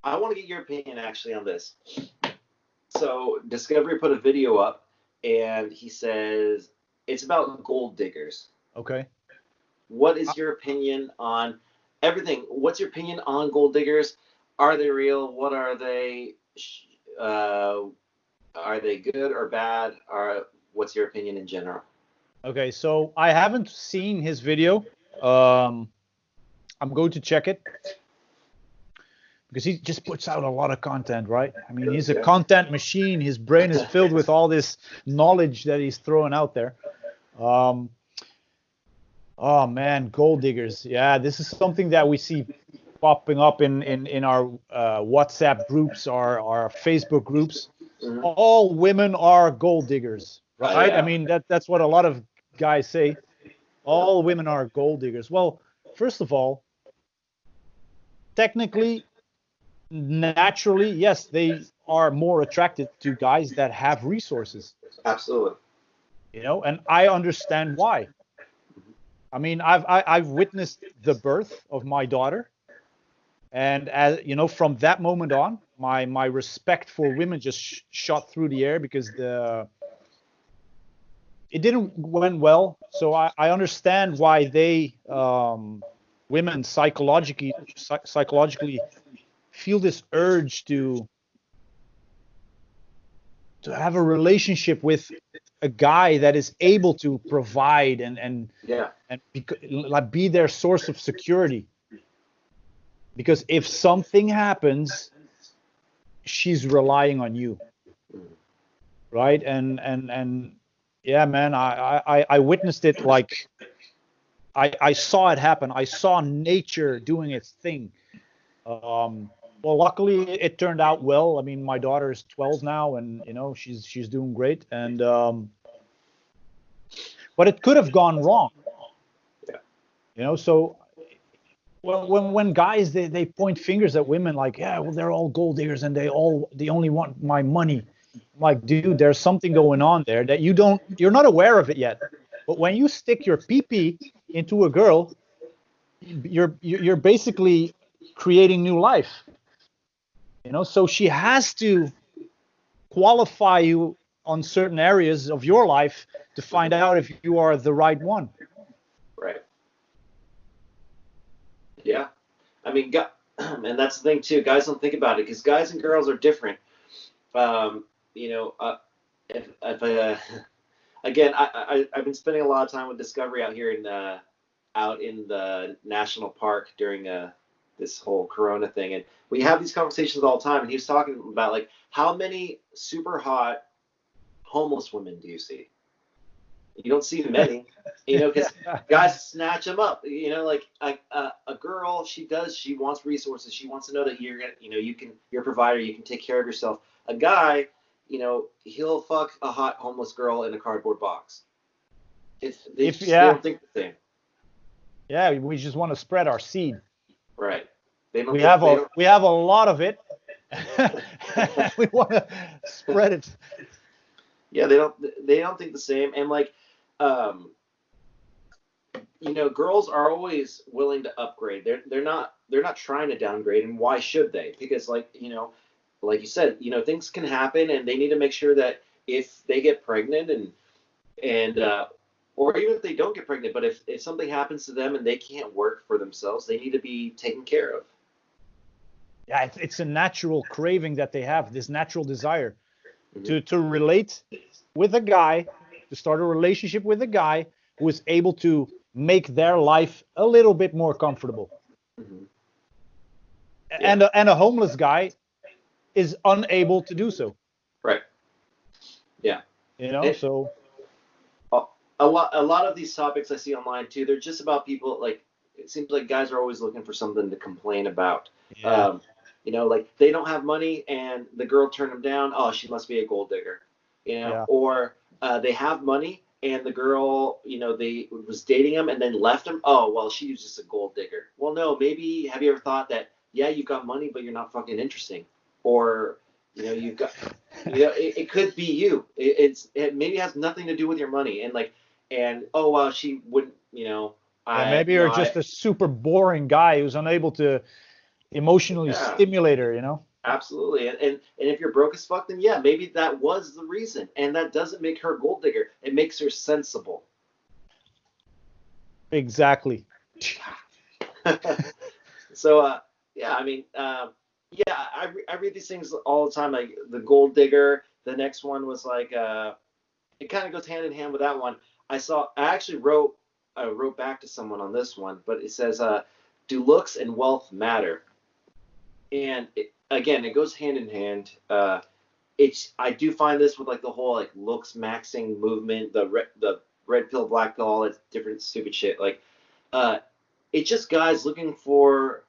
I want to get your opinion actually on this. So Discovery put a video up, and he says it's about gold diggers. Okay. What is your opinion on everything? What's your opinion on gold diggers? Are they real? What are they? Uh, are they good or bad? What's your opinion in general? Okay, so I haven't seen his video. Um, I'm going to check it because he just puts out a lot of content, right? I mean, he's a Yeah. content machine. His brain is filled with all this knowledge that he's throwing out there. Um, oh man, gold diggers. Yeah, this is something that we see popping up in our WhatsApp groups, our Facebook groups. Mhm. All women are gold diggers, right? I Yeah. mean, that's what a lot of guys say. All women are gold diggers. Well, first of all, technically, naturally, yes, they are more attracted to guys that have resources, Absolutely. and I understand why. I mean, I've witnessed the birth of my daughter, and as you know, from that moment on, my respect for women just shot through the air because it didn't went well. So I understand why they women psychologically feel this urge to have a relationship with a guy that is able to provide Yeah. and like be their source of security. Because if something happens, she's relying on you, right? And yeah, man, I witnessed it. Like I saw it happen. I saw nature doing its thing. Well, luckily it turned out well. I mean, my daughter is 12 now, and she's doing great. And but it could have gone wrong. So when guys they point fingers at women like, yeah, well, they're all gold diggers and they only want my money. I'm like, dude, there's something going on there that you're not aware of it yet. But when you stick your pee-pee into a girl, you're basically creating new life. So she has to qualify you on certain areas of your life to find out if you are the right one. Right. Yeah. I mean, and that's the thing too. Guys don't think about it because guys and girls are different. Um, you know, if again, I've been spending a lot of time with Discovery out here out in the national park during this whole Corona thing, and we have these conversations all the time. And he was talking about like how many super hot homeless women do you see? You don't see many, because guys snatch them up. Like a girl, she wants resources. She wants to know that you're gonna, you're a provider. You can take care of yourself. A guy, he'll fuck a hot homeless girl in a cardboard box. They don't think the same. Yeah, we just want to spread our seed. Right. We have a lot of it. We want to spread it. Yeah, they don't think the same, and like, girls are always willing to upgrade. They're not trying to downgrade, and why should they? Because like you said, things can happen, and they need to make sure that if they get pregnant and or even if they don't get pregnant, but if something happens to them and they can't work for themselves, they need to be taken care of. Yeah, it's a natural craving that they have, this natural desire to relate with a guy, to start a relationship with a guy who is able to make their life a little bit more comfortable. Mm-hmm. Yeah. And a homeless guy is unable to do so. Right. Yeah. So a lot of these topics I see online too, they're just about people, like, it seems like guys are always looking for something to complain about. Yeah. Like they don't have money and the girl turned them down. Oh, she must be a gold digger. Yeah. Or they have money and the girl, they was dating him and then left him. Oh, well, she was just a gold digger. Well, no, maybe have you ever thought that, yeah, you've got money, but you're not fucking interesting. Or, you've got, it could be you. It maybe has nothing to do with your money. And oh, well, she wouldn't, maybe you're just a super boring guy who's unable to emotionally Yeah, stimulator, you know? absolutely. And if you're broke as fuck, then yeah, maybe that was the reason. And that doesn't make her a gold digger. It makes her sensible. Exactly. So yeah, I mean, yeah, I read these things all the time, like the gold digger. The next one was like it kind of goes hand in hand with that one. I actually wrote back to someone on this one, but it says do looks and wealth matter? And again, it goes hand in hand. I do find this with like the whole like looks maxing movement, the red pill, black pill, all that different stupid shit. Like, uh, it's just guys looking for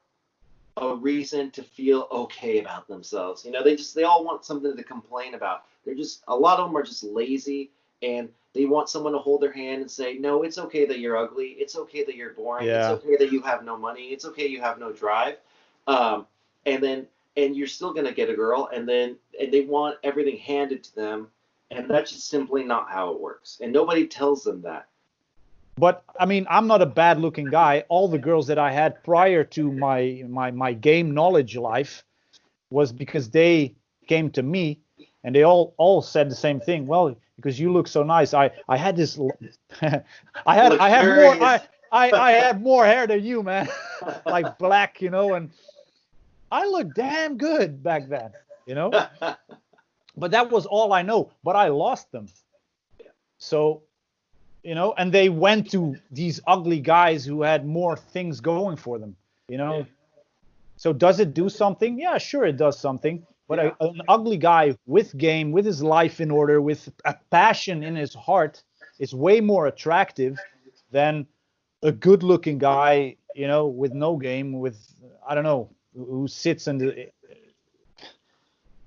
a reason to feel okay about themselves. You know, they all want something to complain about. They're just a lot of them are just lazy, and they want someone to hold their hand and say, no, it's okay that you're ugly. It's okay that you're boring. It's Yeah. okay that you have no money. It's okay you have no drive. Um, and then and you're still gonna get a girl, and they want everything handed to them, and that's just simply not how it works. And nobody tells them that. But I mean, I'm not a bad looking guy. All the girls that I had prior to my game knowledge life was because they came to me and they all said the same thing. Well, because you look so nice. I had this I have more Luxurious. I had more hair than you, man. Like black, you know, and I looked damn good back then, you know? But that was all I know, but I lost them. So, you know, and they went to these ugly guys who had more things going for them, you Yeah. know. So does it do something? Yeah, sure it does something. But Yeah. an ugly guy with game, with his life in order, with a passion in his heart, is way more attractive than a good-looking guy, you know, with no game, with I don't know, who sits in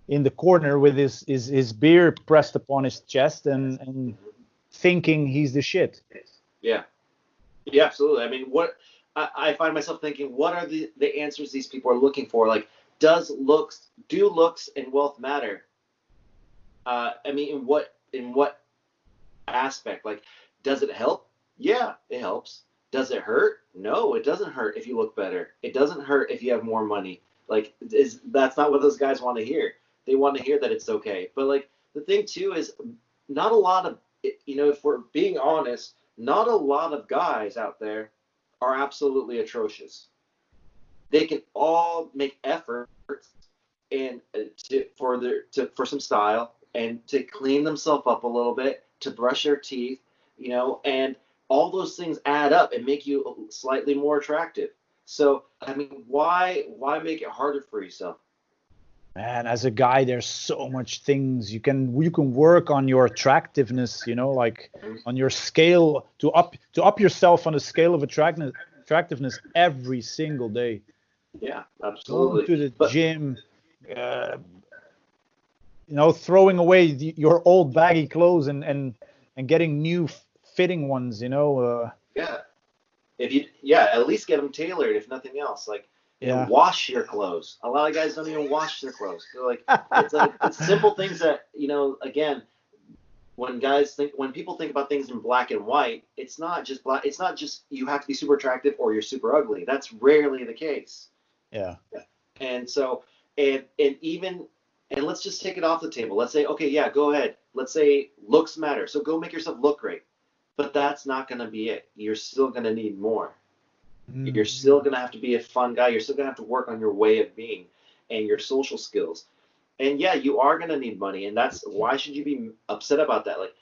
the corner with his beer pressed upon his chest and thinking he's the shit. Yeah. Yeah, absolutely. I mean, I find myself thinking, what are the answers these people are looking for? Like, do looks and wealth matter? I mean, in what aspect? Like, does it help? Yeah, it helps. Does it hurt? No, it doesn't hurt if you look better. It doesn't hurt if you have more money. Like, that's not what those guys want to hear. They want to hear that it's okay. But like the thing too is, not a lot of if we're being honest, not a lot of guys out there are absolutely atrocious. They can all make efforts and for some style and to clean themselves up a little bit, to brush their teeth, and all those things add up and make you slightly more attractive. So I mean, why make it harder for yourself? Man, as a guy, there's so much things you can work on your attractiveness, you know, like on your scale to up yourself on the scale of attractiveness every single day. Yeah, Going absolutely. to the But gym, uh, you know, throwing away your old baggy clothes and getting new fitting ones, you know. yeah, if you yeah, at least get them tailored, if nothing else. Like, Yeah. wash your clothes. A lot of guys don't even wash their clothes. They're like, it's simple things that again, when people think about things in black and white, it's not just black. It's not just you have to be super attractive or you're super ugly. That's rarely the case. Yeah. And so, and even and let's just take it off the table. Let's say, okay, yeah, go ahead. Let's say looks matter. So go make yourself look great. But that's not going to be it. You're still going to need more. You're Mm. still going to have to be a fun guy. You're still going to have to work on your way of being and your social skills. And yeah, you are going to need money. And that's why should you be upset about that? Like,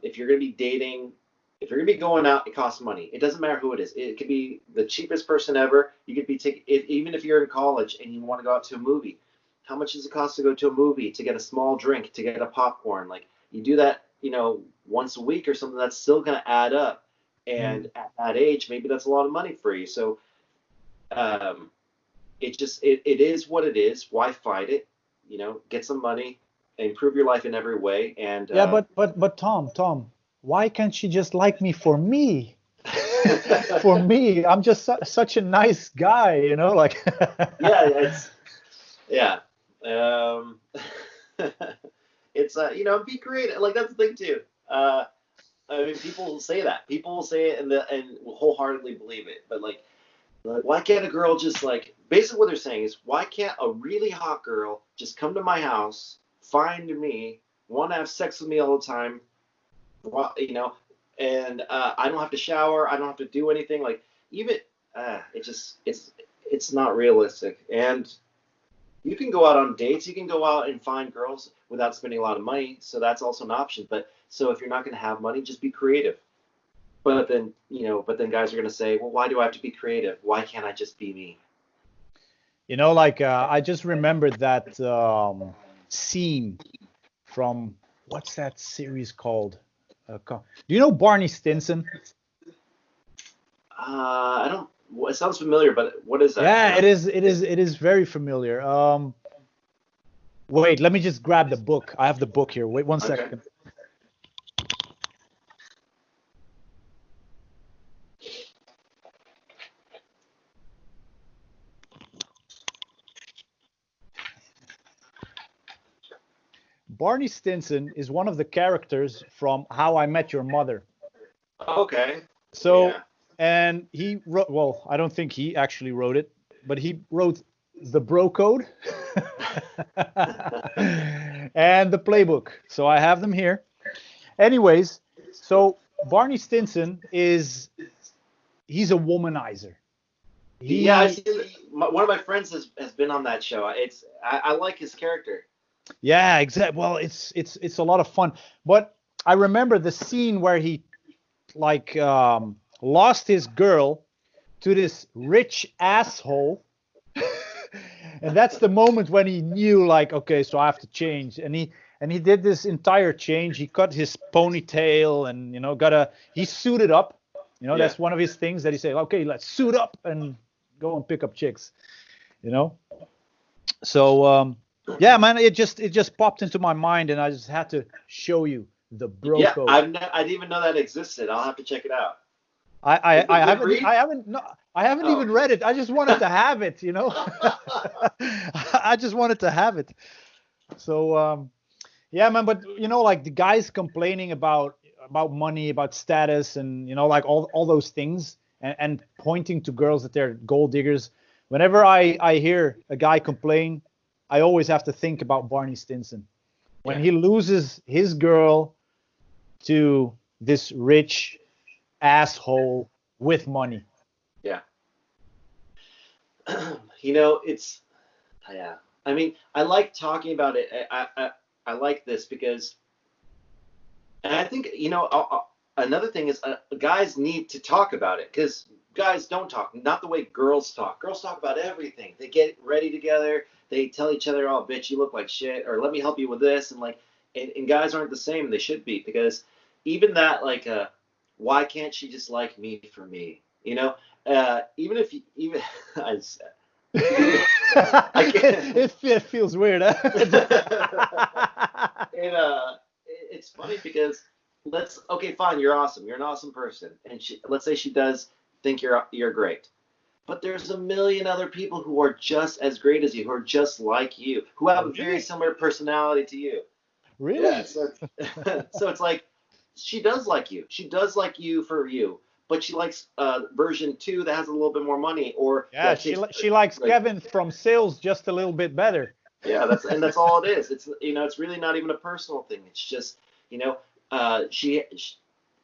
if you're going to be dating, if you're going to be going out, it costs money. It doesn't matter who it is. It could be the cheapest person ever. You could be even if you're in college and you want to go out to a movie. How much does it cost to go to a movie, to get a small drink, to get a popcorn? Like, you do that, once a week or something, that's still going to add up. And Mm. at that age, maybe that's a lot of money for you. So um, it is what it is. Why fight it? Get some money, improve your life in every way, and Yeah, but Tom, why can't she just like me for me? For me, I'm just such a nice guy, you know, like yeah, it's yeah. Um, it's be creative. Like, that's the thing too. I mean, people will say that. People will say it and wholeheartedly believe it. But like, Like, why can't a girl just like, basically what they're saying is, why can't a really hot girl just come to my house, find me, want to have sex with me all the time, and I don't have to shower, I don't have to do anything. Like, even it's not realistic. And you can go out on dates, you can go out and find girls without spending a lot of money, so that's also an option. But so if you're not going to have money, just be creative. But then guys are going to say, well, why do I have to be creative? Why can't I just be me? Like I just remembered that scene from what's that series called? Do you know Barney Stinson? I don't. It sounds familiar, but what is that? Yeah, it is. It is very familiar. Wait, let me just grab the book. I have the book here. Wait one Okay. second. Barney Stinson is one of the characters from How I Met Your Mother. Okay. So, Yeah. and he wrote, well, I don't think he actually wrote it, but he wrote the Bro Code and the playbook. So I have them here. Anyways, so Barney Stinson he's a womanizer. Yeah, I've seen one of my friends has been on that show. I like his character. Yeah, exactly. Well, it's a lot of fun. But I remember the scene where he like lost his girl to this rich asshole. And that's the moment when he knew, like, okay, so I have to change. And he did this entire change. He cut his ponytail and he suited up. Yeah. That's one of his things that he said, okay, let's suit up and go and pick up chicks. So yeah, man, it just popped into my mind, and I just had to show you the Bro Yeah, Code. I didn't even know that existed. I'll have to check it out. I, Is it I, I good haven't read? I haven't no, I haven't Oh. even read it. I just wanted to have it. I just wanted to have it. So yeah, man. But like the guys complaining about money, about status, and like all those things, and pointing to girls that they're gold diggers. Whenever I hear a guy complain, I always have to think about Barney Stinson when Yeah. he loses his girl to this rich asshole with money. Yeah. It's yeah. I mean, I like talking about it. I like this because, and I think another thing is guys need to talk about it because guys don't talk, not the way girls talk. Girls talk about everything. They get ready together. They tell each other, "Oh, bitch, you look like shit," or "Let me help you with this," and guys aren't the same. They should be because even that why can't she just like me for me? Even if you, even I just, I can't. it feels weird, huh? It's funny because okay, fine, you're awesome, you're an awesome person, and let's say she does think you're great, but there's a million other people who are just as great as you, who are just like you, who have a very Really? similar personality to you. Really? Yeah, so so it's like she does like you. She does like you for you, but she likes version 2 that has a little bit more money, or Yeah, that she takes she likes like Kevin from Sales just a little bit better. yeah, that's all it is. It's really not even a personal thing. It's just she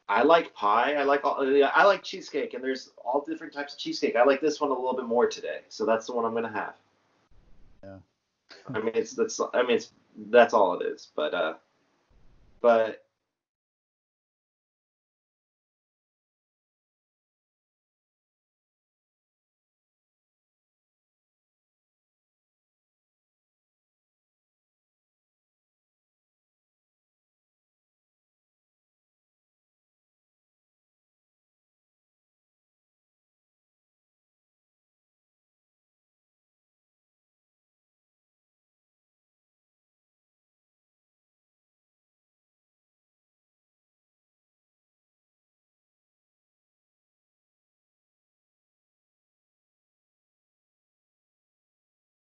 I like pie. I like cheesecake, and there's all different types of cheesecake. I like this one a little bit more today, so that's the one I'm gonna have. Yeah. I mean, that's all it is. But